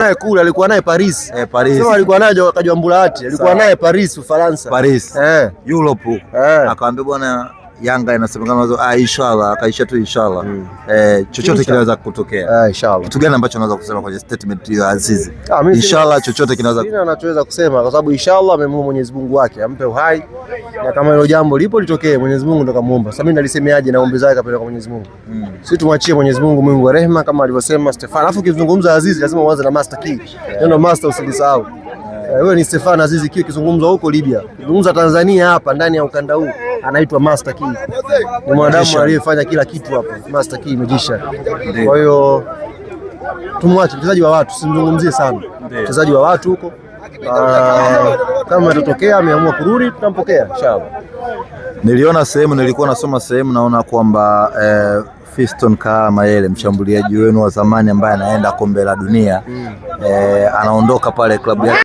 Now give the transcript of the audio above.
naye kule, alikuwa naye Paris. Paris. Sema alikuwa naye Kajwambulati, alikuwa naye Paris Ufaransa. Paris. Europe. Akaambia bwana Yanga inasemekana inshallah, akaisha tu inshallah. Chochote kinaweza kutokea. Inshallah. Kitu gani ambacho unaweza kusema kwenye statement hiyo Azizi? Inshallah chochote kinaweza. Sina anachoweza kusema kwa sababu inshallah amemwomba Mwenyezi Mungu wake ampe uhai, na kama hilo jambo lipo litokee, Mwenyezi Mungu ndo kamuomba. Sasa mimi nalisemeaje na ombi zake kapeleka kwa Mwenyezi Mungu? Sisi tumwachie Mwenyezi Mungu, Mungu wa rehema, kama alivyosema Stefan. Alafu ukizungumza Azizi lazima uanze na Master Key. Neno Master usisahau. Wewe ni Stefan Azizi Key, kizungumzwa huko Libya, kizungumza Tanzania hapa ndani ya ukanda huu anaitwa Master Key. Ni mwanadamu aliyefanya kila kitu hapa. Master Key magician. Kwa hiyo tumwache mchezaji wa watu, simzungumzie sana. Mchezaji wa watu huko. Kama atatokea ameamua kurudi tutampokea inshallah. Niliona sehemu, nilikuwa nasoma sehemu, naona kwamba Fiston Mayele, mshambuliaji wenu wa zamani ambaye anaenda kombe la dunia, anaondoka pale klabu yake.